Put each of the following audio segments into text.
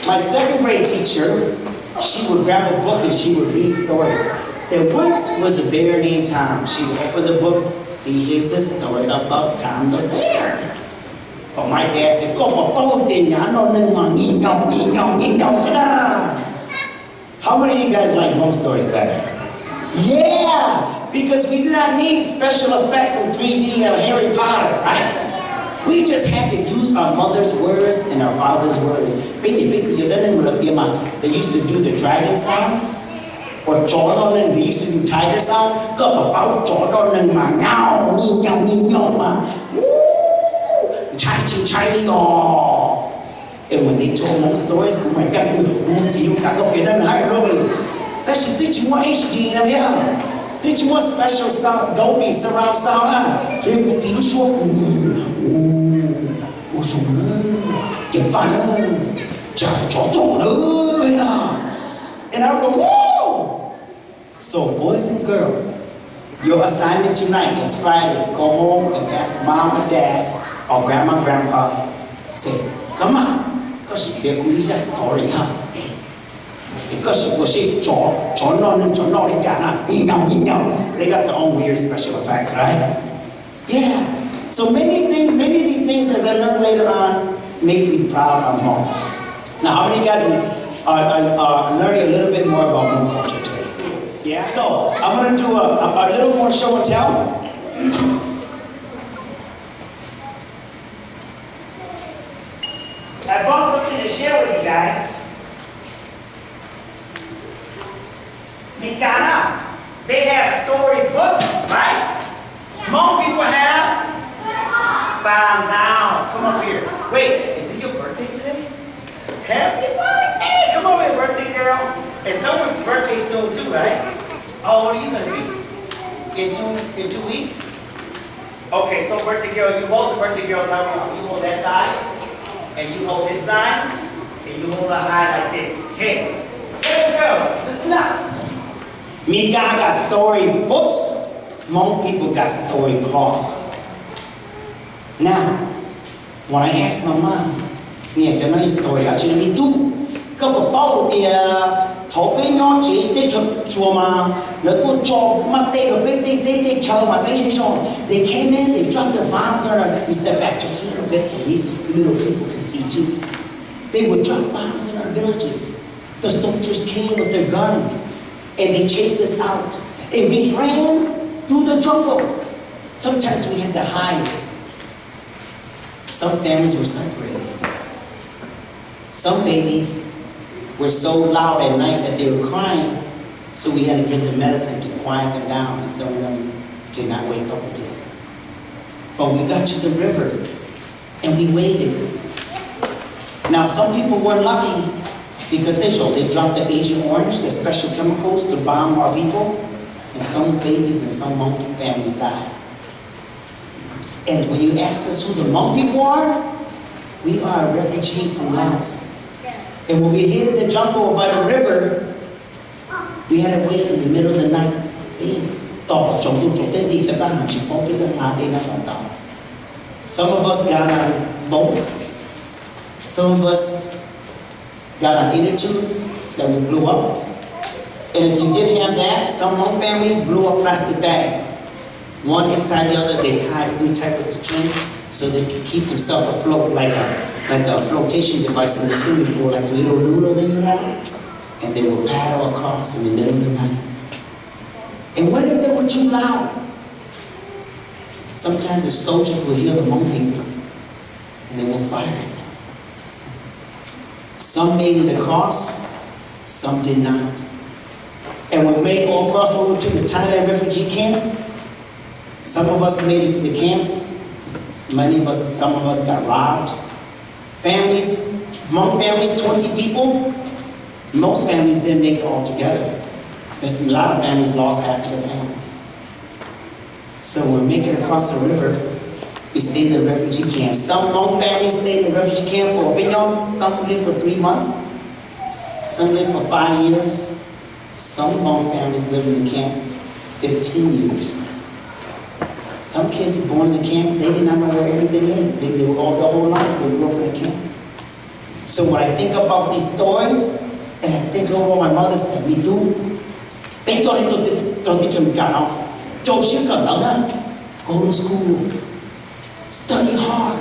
My second grade teacher, she would grab a book and she would read stories. There once was a bear named Tom. She would open the book, see, here's a story about Tom the bear. But my dad said, "Go How many of you guys like Hmong stories better? Yeah, because we did not need special effects in 3D of Harry Potter, right? We just had to use our mother's words and our father's words. They used to do the dragon sound, or they used to do tiger sound. And when they told Hmong stories, that should teach you more HD in here. Teach you more special sound, Dolby surround sound. And I would go, whoa! So boys and girls, your assignment tonight is Friday. Go home and ask mom or dad or grandma, grandpa. Say, come on, because she did a story, huh? Because she was they got their own weird special effects, right? Yeah. So many of these things, as I learned later on, make me proud of Hmong. Now, how many of you guys are learning a little bit more about Hmong culture today? Yeah. So I'm gonna do a little more show and tell. I brought something to share with you guys. Mikana, they have story books, right? Hmong people have? Bow down. Come up here. Wait, is it your birthday today? Happy birthday! Come over here, birthday girl. And someone's birthday soon too, right? How old are you gonna be? In two weeks? Okay, so birthday girl, you hold the birthday girl's hand. You hold that side, and you hold this side, and you hold her high like this. Okay. Hey girl, listen up. Mika got story books, Hmong people got story cloths. Now, when I asked my mom, nghe cho nói story actually me too. Có một bao thì thổ bên nhau chỉ để chụp chùa mà nó có cho mà tê rồi bên tê chờ mà bên cho. They came in, they dropped their bombs on her. We step back just a little bit so these little people can see too. They would drop bombs in our villages. The soldiers came with their guns. And they chased us out. And we ran through the jungle. Sometimes we had to hide. Some families were separated. Some babies were so loud at night that they were crying, so we had to give them medicine to quiet them down, and some of them did not wake up again. But we got to the river, and we waited. Now some people were lucky, because they dropped the Agent Orange, the special chemicals to bomb our people, and some babies and some Hmong families died. And when you ask us who the Hmong people are, we are a refugee from Laos. And when we hit the jungle by the river, we had to wait in the middle of the night. Some of us got on boats. Some of us got on inner tubes that we blew up. And if you didn't have that, some Hmong families blew up plastic bags. One inside the other, they tied with a string so they could keep themselves afloat like a flotation device in the swimming pool, like a little noodle that you have. And they would paddle across in the middle of the night. And what if they were too loud? Sometimes the soldiers will hear the Hmong people and they will fire at them. Some made it across, some did not. And when we made it all across over to the Thailand refugee camps, some of us made it to the camps, some of us got robbed. Families, Hmong families, 20 people, most families didn't make it all together. There's a lot of families lost half of the family. So when we make it across the river, we stayed in the refugee camp. Some Hmong families stayed in the refugee camp for opinion. Some lived for 3 months. Some lived for 5 years. Some Hmong families lived in the camp 15 years. Some kids were born in the camp, they did not know where anything is. They were all their whole life, they grew up in the camp. So when I think about these stories, and I think of what my mother said, me too. Go to school, study hard,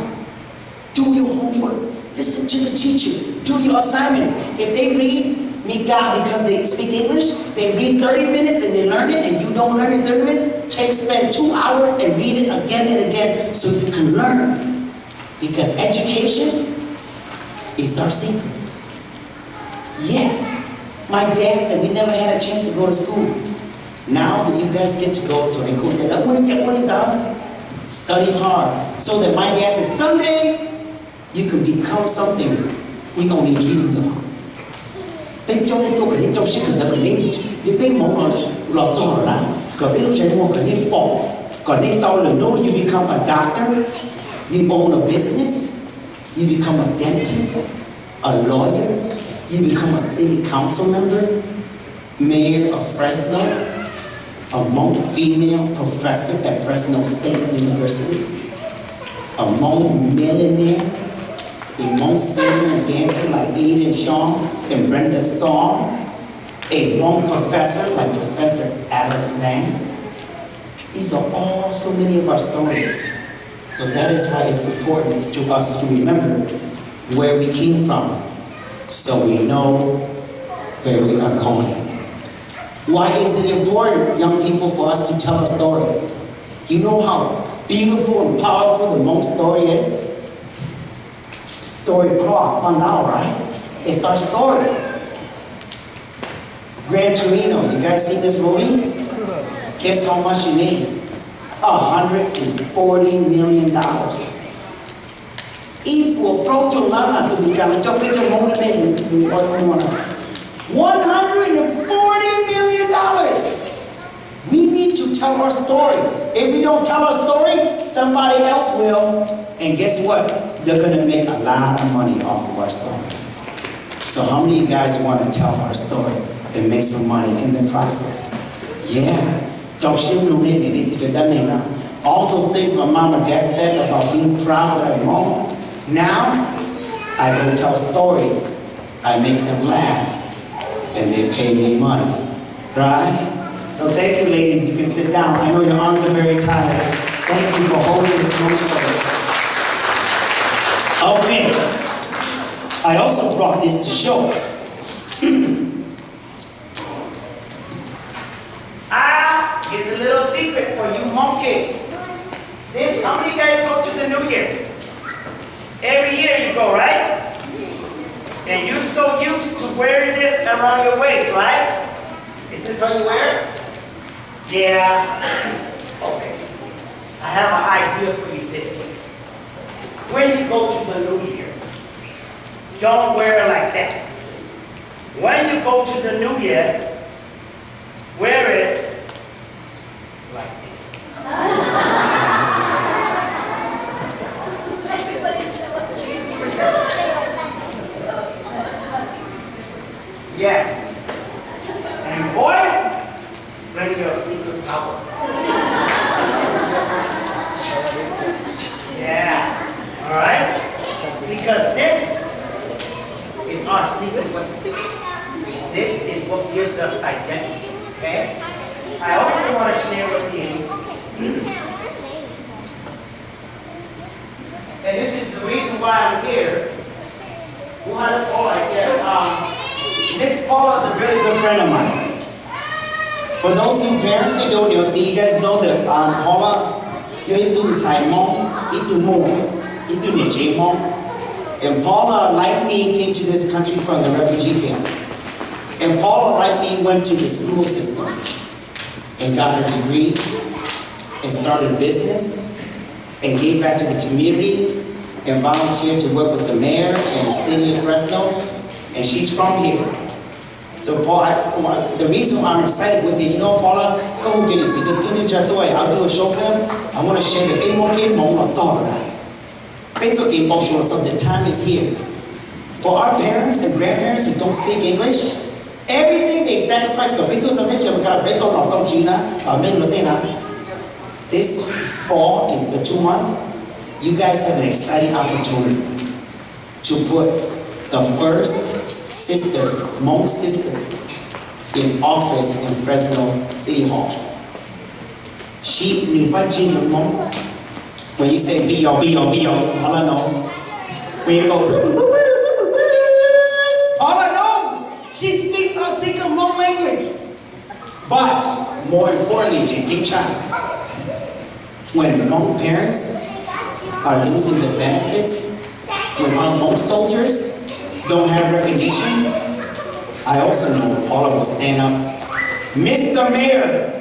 do your homework, listen to the teacher, do your assignments. If they read because they speak English, they read 30 minutes and they learn it, and you don't learn it 30 minutes, spend 2 hours and read it again and again so you can learn. Because education is our secret. Yes, my dad said we never had a chance to go to school. Now that you guys get to go to study hard, so that my dad says someday you can become something we only dreamed of. Bên cho nên tôi cần đến trong sức cần tập đến bên mong nó lọt cho họ là còn bên lúc trái mua cần đến bỏ còn đến tao là no, you become a doctor, you own a business, you become a dentist, a lawyer, you become a city council member, mayor of Fresno, a Hmong female professor at Fresno State University, a Hmong millionaire, a Hmong singer and dancer like Ntxawg and Brenda Song, a Hmong professor like Professor Alex Van. These are all so many of our stories. So that is why it's important to us to remember where we came from, so we know where we are going. Why is it important, young people, for us to tell our story? You know how beautiful and powerful the Hmong story is? Story cloth, Pandao, right? It's our story. Gran Torino, you guys see this movie? Guess how much it made? $140 million. Equal, $140 million. We need to tell our story. If we don't tell our story, somebody else will. And guess what? They're gonna make a lot of money off of our stories. So how many of you guys want to tell our story and make some money in the process? Yeah. All those things my mom and dad said about being proud that I'm Hmong. Now, I go tell stories. I make them laugh. And they pay me money. Right? So thank you, ladies. You can sit down. I know your arms are very tired. Thank you for holding this Hmong story. Okay. I also brought this to show. Here's a little secret for you Hmong kids. This, how many guys go to the New Year? Every year you go, right? And you're so used to wearing this around your waist, right? Is this how you wear it? Yeah. Okay. I have an idea for you this year. When you go to the New Year, don't wear it like that. When you go to the New Year, wear it like this. Yes. And boys, bring your secret power. Yeah. All right? Because this is our secret weapon. This is what gives us identity. Okay? I also want to share with you, and this is the reason why I'm here. Miss Paula is a really good friend of mine. For those who parents they don't know, see, you guys know that Paula, you're into Hmong, into Hmoob, into Ntxawg. And Paula, like me, came to this country from the refugee camp. And Paula, like me, went to the school system and got her degree and started a business and gave back to the community and volunteered to work with the mayor and the city of Fresno. And she's from here. So Paula, the reason why I'm excited with it, you know, Paula, I'll do a show for them. I want to share the the time is here. For our parents and grandparents who don't speak English, everything they sacrifice, this fall, in the 2 months, you guys have an exciting opportunity to put the first sister, Hmong sister, in office in Fresno City Hall. She knew by Junior Hmong. When you say B.O., Paula knows. When you go, Paula knows. She speaks our secret Hmong language. But more importantly, Ntxawg, when Hmong parents are losing the benefits, when our Hmong soldiers don't have recognition, I also know Paula will stand up. Mr. Mayor,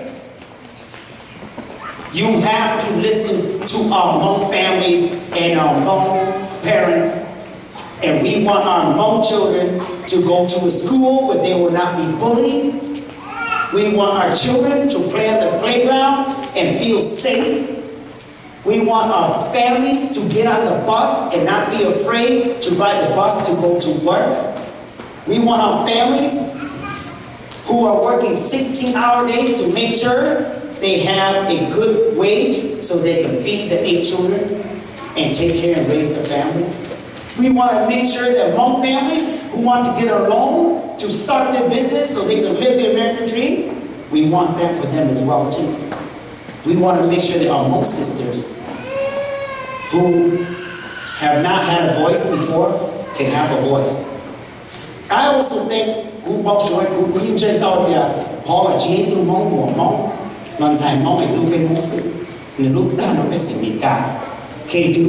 you have to listen to our Hmong families and our Hmong parents. And we want our Hmong children to go to a school where they will not be bullied. We want our children to play at the playground and feel safe. We want our families to get on the bus and not be afraid to ride the bus to go to work. We want our families who are working 16-hour days to make sure they have a good wage so they can feed the 8 children and take care and raise the family. We want to make sure that Hmong families who want to get a loan to start their business so they can live the American dream, we want that for them as well too. We want to make sure that our Hmong sisters who have not had a voice before can have a voice. I also think Ntxawg Xyooj, we enjoy Paula G to Hmong, non sai Hmong ai lu bên Hmong sự, người lúc ta nó biếtสิ่งนี้กันเคดู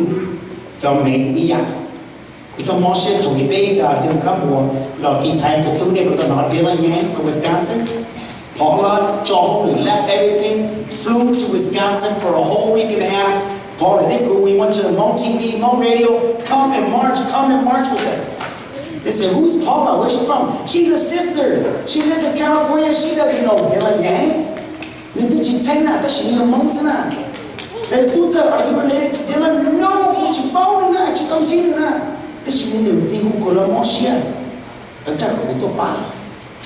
จอมเมย์นี่อย่างคุณต้องมองเชื่อถูกเบ้เดินข้ามบัวเราทีไทยตัวตู้เนี่ยก็ต้องนอนเดือนละแย่ from Wisconsin. Paula John left everything, flew to Wisconsin for a whole week and a half. Paula, we went to the Hmong TV, Hmong radio, come and march with us. They said, who's Paula? Where's she from? She's a sister. She lives in California. She doesn't know Dylan Yang. Are you related to Dylan? No,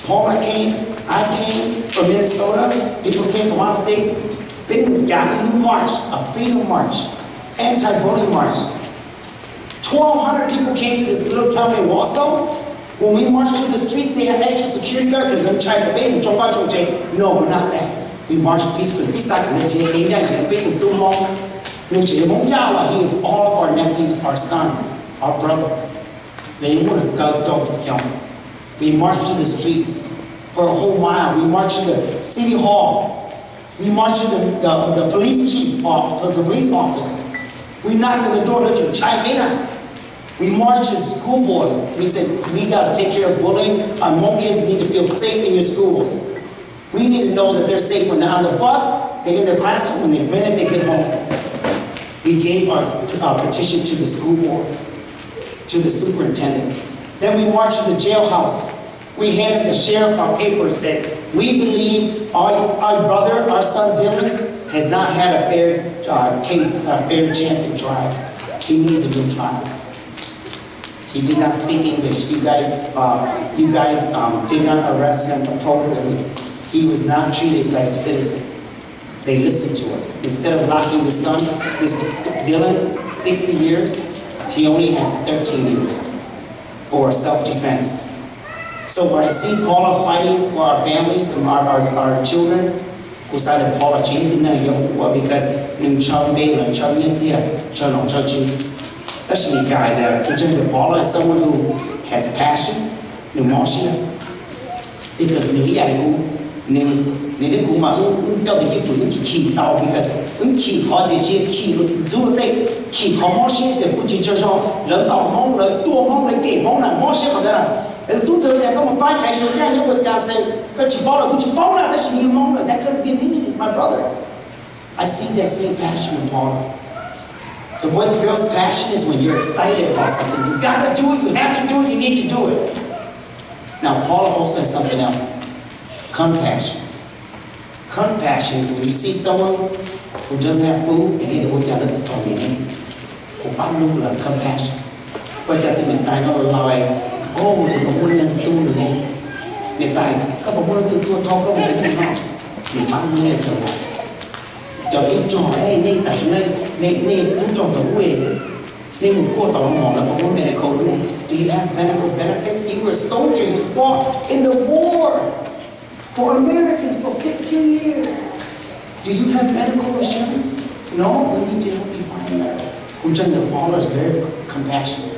Paula came, I came from Minnesota, people came from out of states. Big Galley March, a freedom march, anti-bullying march. 1,200 people came to this little town in Warsaw. When we marched through the street, they had extra security guard because they're trying to bait. No, we're not that. We marched peacefully. He is all of our nephews, our sons, our brother. We marched to the streets for a whole mile. We marched to the city hall. We marched to the police chief office, the police office. We knocked on the door, we marched to the school board. We said, we got to take care of bullying. Our Hmong kids need to feel safe in your schools. We need to know that they're safe when they're on the bus, they're in their classroom, when the minute they get home. We gave our petition to the school board, to the superintendent. Then we marched to the jailhouse. We handed the sheriff our paper and said, we believe our brother, our son Dylan, has not had a fair chance in trial. He needs a new trial. He did not speak English. You guys did not arrest him appropriately. He was not treated like a citizen. They listened to us. Instead of locking the son, this Dylan, 60 years, he only has 13 years for self-defense. So when I see Paula fighting for our families and our children, because Paula because that's me guy there. Paula is someone who has passion, because that could have been me, my brother. I see that same passion in Paula. So boys and girls, passion is when you're excited about something. You gotta do it, you have to do it, you need to do it. Now Paula also has something else. Compassion. Compassion is when you see someone who doesn't have food, and they don't have compassion. Oh, the woman and two today. The time, couple more to talk about the man. The man will come. The joy, nay, that's nay, two job away. Do you have medical benefits? You were a soldier. You fought in the war for Americans for 15 years. Do you have medical insurance? No, we need to help you find that. Kunjan the Paula is very compassionate.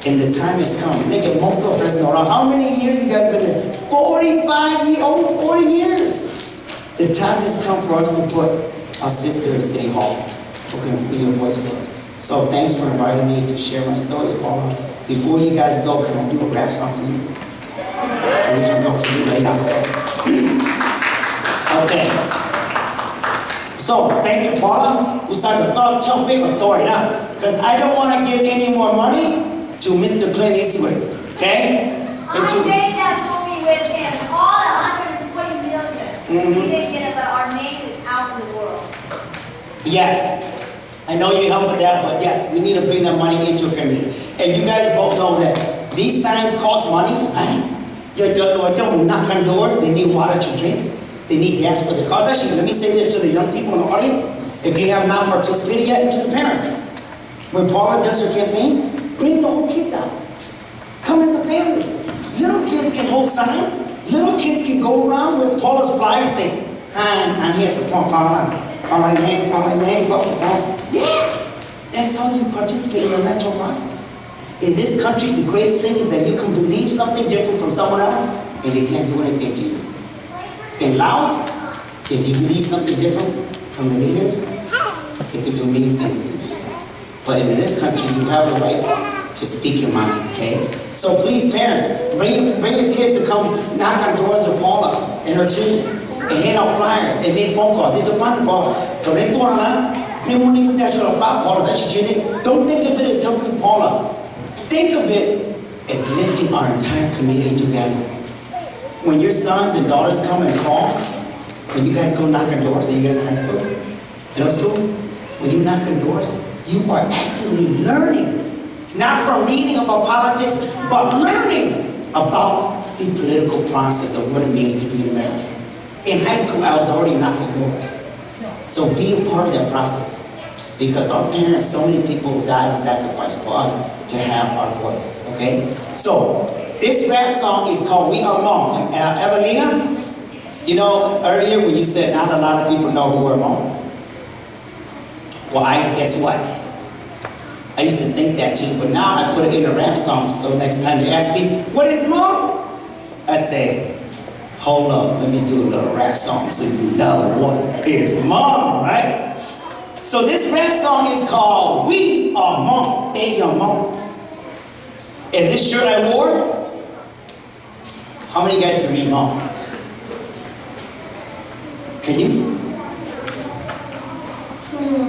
And the time has come. How many years you guys been there? 45 years, over 40 years. The time has come for us to put our sister in City Hall. Who can be your voice for us. So thanks for inviting me to share my stories, Paula. Before you guys go, can I do a rap song for you? Okay. So thank you, Paula. Tell me a story now. Because I don't want to give any more money to Mr. Clint Eastwood. Okay? I made that movie with him. All the 120 million. We didn't get it, but our name is out in the world. Yes. I know you helped with that, but yes, we need to bring that money into a community. And you guys both know that these signs cost money, right? You're knock on doors, they need water to drink, they need gas for the cars. Actually, let me say this to the young people in the audience. If you have not participated yet, to the parents. When Paula does her campaign, bring the whole kids out. Come as a family. Little kids can hold signs. Little kids can go around with Paula's flyer and say, hi, I'm here to support Paula. Yeah, that's how you participate in the electoral process. In this country, the greatest thing is that you can believe something different from someone else, and they can't do anything to you. In Laos, if you believe something different from the leaders, they can do many things to you. But in this country, you have a right to speak your mind, okay? So please, parents, bring your kids to come knock on doors with Paula and her team, and hand out flyers, and make phone calls. They depend Paula. Don't think of it as helping Paula. Think of it as lifting our entire community together. When your sons and daughters come and call, when you guys go knock on doors, are you guys in high school? Middle school? When you knock on doors, you are actively learning. Not from reading about politics, but learning about the political process of what it means to be an American. In high school, I was already knocking doors. So be a part of that process. Because our parents, so many people have died and sacrificed for us to have our voice, okay? So, this rap song is called We Are Hmong. Evelina, you know, earlier when you said not a lot of people know who we're Hmong. Well, guess what? I used to think that too, but now I put it in a rap song, so next time they ask me, what is Hmong? I say, hold up, let me do a little rap song so you know what is Hmong, right? So this rap song is called We Are Hmong, Big Young Hmong. And this shirt I wore, how many guys can read Hmong? Can you? Xyooj.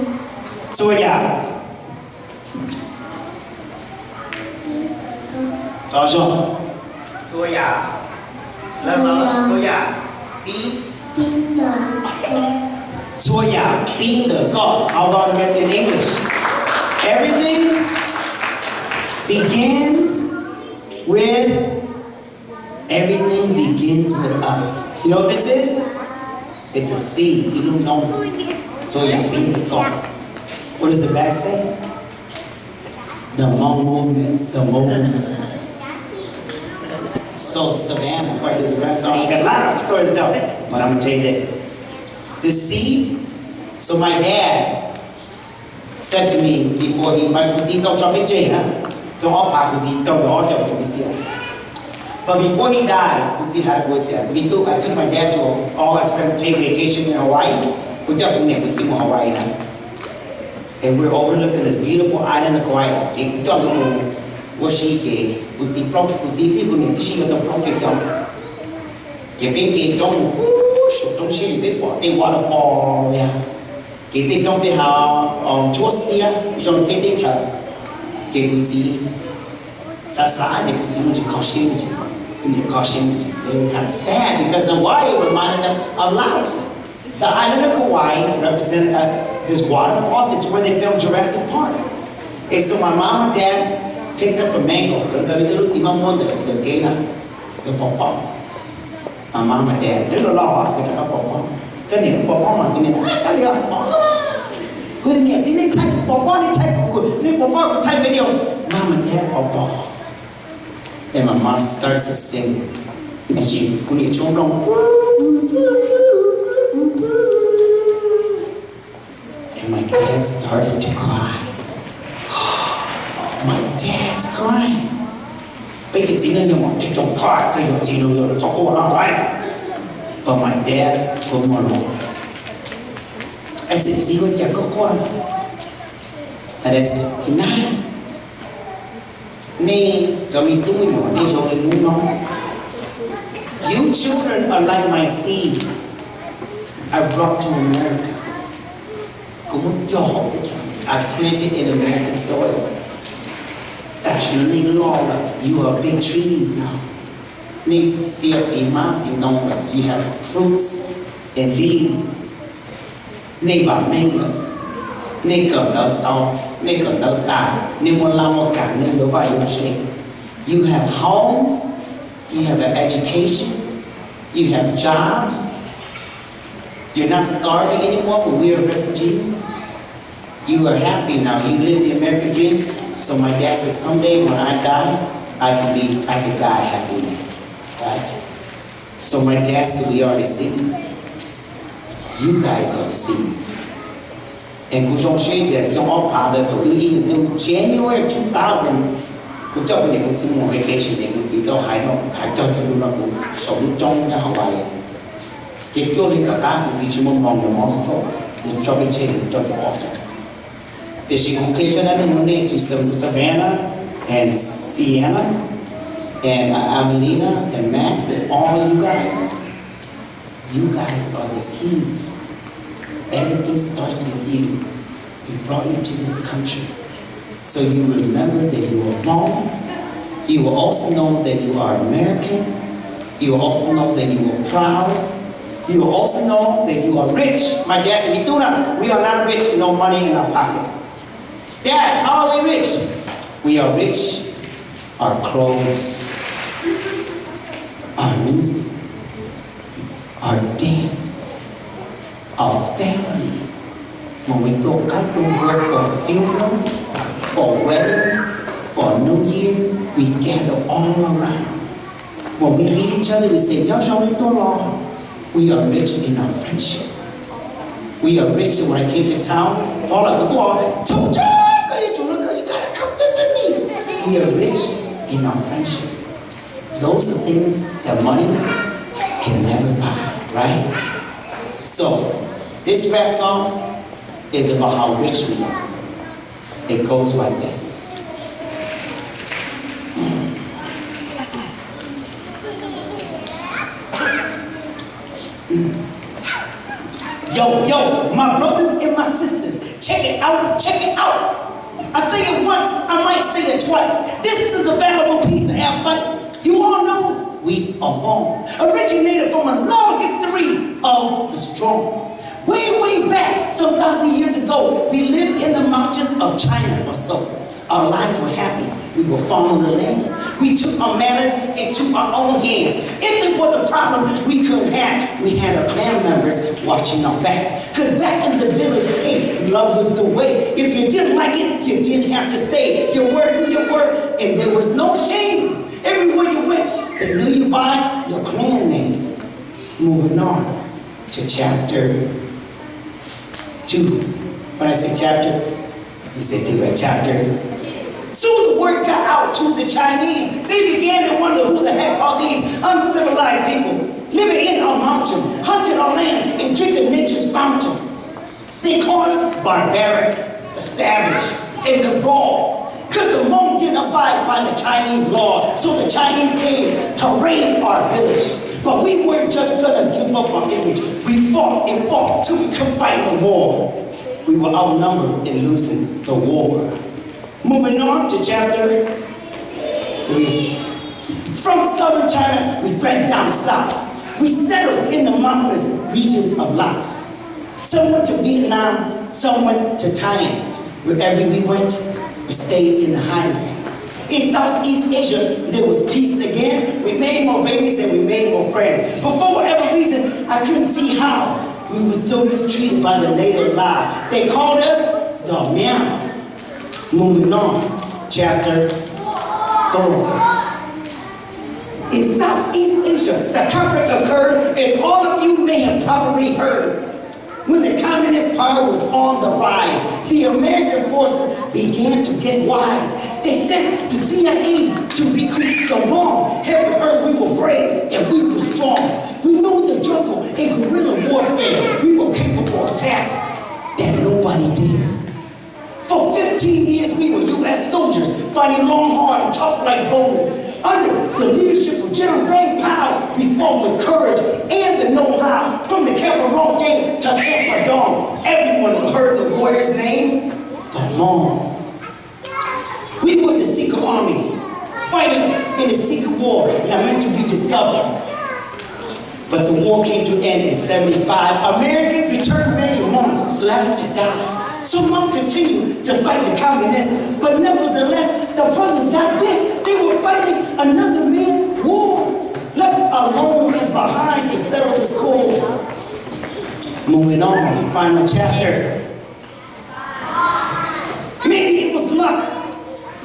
Xyooj. Xyooj, being the God. How about it in English? Everything begins with us. You know what this is? It's a seed. You don't know. Xyooj, being the God. What does the back say? The Hmong movement. The movement. So Savannah, before I do the rest song, I got a lot of stories to tell, but I'm gonna tell you this. The seed, so my dad said to me before he might so but before he died, had to go there. I took my dad to an all-expense paid vacation in Hawaii. Hawaii now. And we're overlooking this beautiful island of Hawaii. Waterfall, yeah. They don't have Josia, John Petica, Gebuzi, Sasa, they could see caution. They were kind of sad because Hawaii reminded them of Laos. The island of Kauai represented this waterfall. It's where they filmed Jurassic Park. And so my mom and dad picked up a mango, the gaina, the pawpaw. My mom and dad did a lot with the pawpaw. Cái này pawpaw mà cái này Who the name? See, they type Papa, they type good. They Papa type video. Mom and Dad Papa. And my mom starts to sing. And she could hear chong long. And my dad started to cry. My dad's crying. Because you know you want to don't cry because you know you're talking all right. But my dad put me along. I said, see what you got. And I said, nah. You children are like my seeds I brought to America. I planted in American soil. You are big trees now. You have fruits and leaves. You have homes, you have an education, you have jobs. You're not starving anymore when we are refugees. You are happy now. You live the American dream. So my dad said, someday when I die, I can die happy man. Right? So my dad said, we are his seeds. You guys are the seeds. And Ntxawg Xyooj, you're all part of it. We even do January 2000. We talk about it on vacation. We do high dog to do so we don't know Hawaii. Get your little guy, we teach him among the monster. We drop it chain, we drop it off. The occasionally to Savannah and Sienna and Amelina and Max and all of you guys. You guys are the seeds. Everything starts with you. We brought you to this country. So you remember that you were Hmong. You will also know that you are American. You will also know that you were proud. You will also know that you are rich. My dad said, Mituna, we are not rich, no money in our pocket. Dad, how are we rich? We are rich. Our clothes, our music, our dance, our family. When we go for a funeral, for a wedding, for a New Year, we gather all around. When we meet each other, we say, we are rich in our friendship. We are rich. When I came to town, Paula, you gotta come visit me. We are rich in our friendship. Those are things that money can never buy, right? So, this rap song is about how rich we are. It goes like this. Yo, my brothers and my sisters, check it out, check it out. I say it once, I might say it twice. This is a valuable piece of advice. You all know we are Hmong, originated from a long history of the strong. Way back, some 1,000 years ago, we lived in the mountains of China or so. Our lives were happy. We were following the land. We took our matters into our own hands. If there was a problem we couldn't have, we had our clan members watching our back. Because back in the village, hey, love was the way. If you didn't like it, you didn't have to stay. Your word, and there was no shame. Everywhere you went, they knew you by your clan name. Moving on to chapter 2. When I say chapter, you say chapter. Soon the word got out to the Chinese. They began to wonder who the heck are these uncivilized people living in our mountain, hunting our land, and drinking nature's fountain. They called us barbaric, the savage, and the raw. Because the Hmong didn't abide by the Chinese law, so the Chinese came to raid our village. But we weren't just gonna give up our image. We fought and fought till we couldn't fight no more. We were outnumbered in losing the war. Moving on to chapter 3. From southern China, we fled down south. We settled in the mountainous regions of Laos. Some went to Vietnam, some went to Thailand. Wherever we went, we stayed in the highlands. In Southeast Asia, there was peace again. We made more babies and we made more friends. But for whatever reason, I couldn't see how we were still mistreated by the native Lao. They called us the meow. Moving on, chapter 4. In Southeast Asia, the conflict occurred, and all of you may have probably heard. When the communist power was on the rise, the American forces began to get wise. They sent the CIA to recruit the Hmong. Heaven heard we were brave and we were strong. We knew the jungle and guerrilla warfare. We were capable of tasks that nobody did. For 15 years, we were U.S. soldiers, fighting long, hard, and tough like boulders. Under the leadership of General Ray Powell, we fought with courage and the know-how. From the Camp of Rock Game to Camp Dawn, everyone who heard the warrior's name, the Hmong. We were the secret army, fighting in the secret war, not meant to be discovered. But the war came to an end in 75. Americans returned, many Hmong left to die. So Hmong continued to fight the communists, but nevertheless, the brothers got this. They were fighting another man's war, left alone and behind to settle the score. Moving on, final chapter. Maybe it was luck,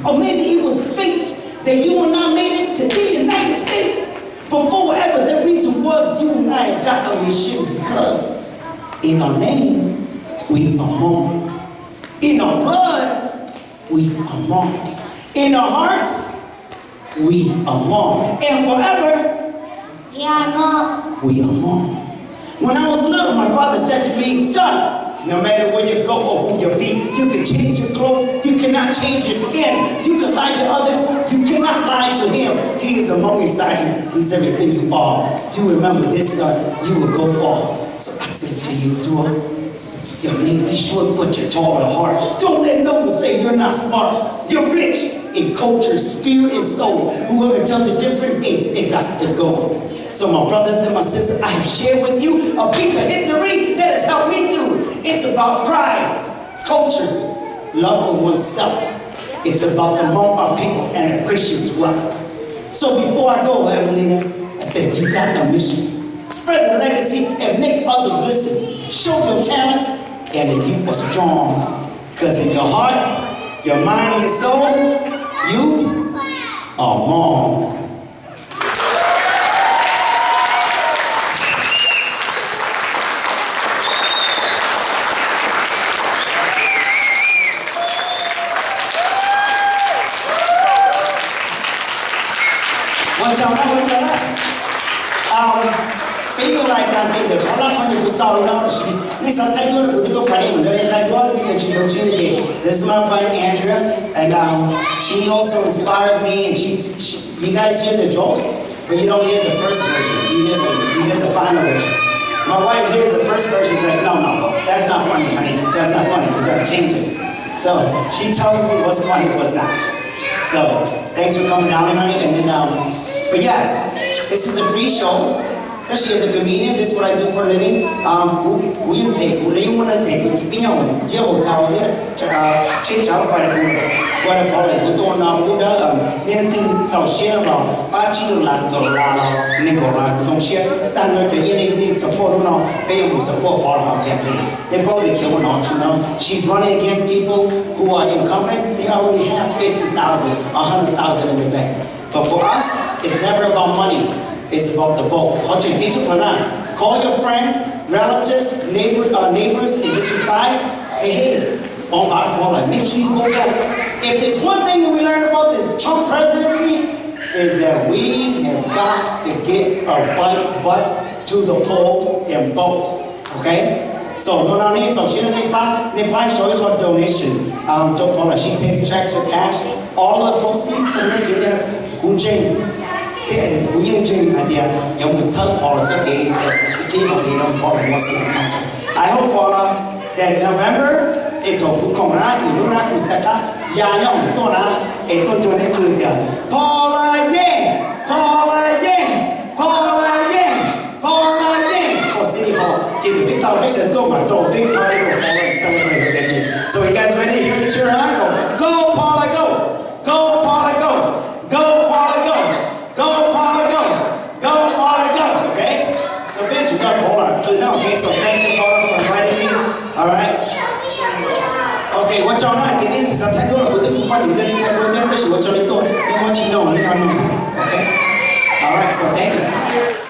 or maybe it was fate that you and I made it to the United States. But for whatever the reason was, you and I have got on this ship because in our name, we are Hmong. In our blood, we are Hmong. In our hearts, we are Hmong. And forever, we are Hmong. We are Hmong. When I was little, my father said to me, son, no matter where you go or who you be, you can change your clothes, you cannot change your skin. You can lie to others, you cannot lie to him. He is Hmong inside you. He's everything you are. You remember this, son, you will go far. So I say to you, Dua, you may be short, but you're tall at heart. Don't let no one say you're not smart. You're rich in culture, spirit, and soul. Whoever tells you different, they got to go. So my brothers and my sisters, I have shared with you a piece of history that has helped me through. It's about pride, culture, love for oneself. It's about the Hmong, our people, and a gracious wealth. So before I go, Evelina, I said, you got a mission. Spread the legacy and make others listen. Show your talents and that you are strong. Because in your heart, your mind, and your soul, you are Hmong. People like that, they call out for the sorry now. This is my wife Andrea, and she also inspires me. And you guys hear the jokes, but you don't hear the first version. You hear the final version. My wife hears the first version. She's like, no, that's not funny, honey. That's not funny. We gotta change it. So she tells me what's funny, what's not. So thanks for coming down, honey. And then, but yes, this is a free show. She is a comedian. This is what I do for a living. Ntxawg Xyooj. She's running against people who are incumbents. They already have 50,000, 100,000 in the bank. But for us, it's never about money. It's about the vote. Call your friends, relatives, neighbors in District 5. Hey, make sure you go vote. If there's one thing that we learned about this Trump presidency, is that we have got to get our butts to the polls and vote. Okay? So, Ntxawg show her donation. She takes checks or cash. All of the proceeds, and then get them. I hope, Paula, that November, Paula, yeah! Paula, yeah! Paula, yeah! Paula, yeah! For City Hall, give the big celebration, throw big party for Paula and celebrate her victory. So, you guys ready? Hear me cheer her? Go, Paula, go! Go, Paula, go! Go, Paula, go! Go, Paula, go! Go, Paula, go! Okay? So, bitch, you got Paula. Okay, so thank you, Paula, for inviting me. All right? Okay, 我教那给你实在太多了，我都不把你的太多，但是我教你多，你我知道你要弄的，OK？ All right, so thank you.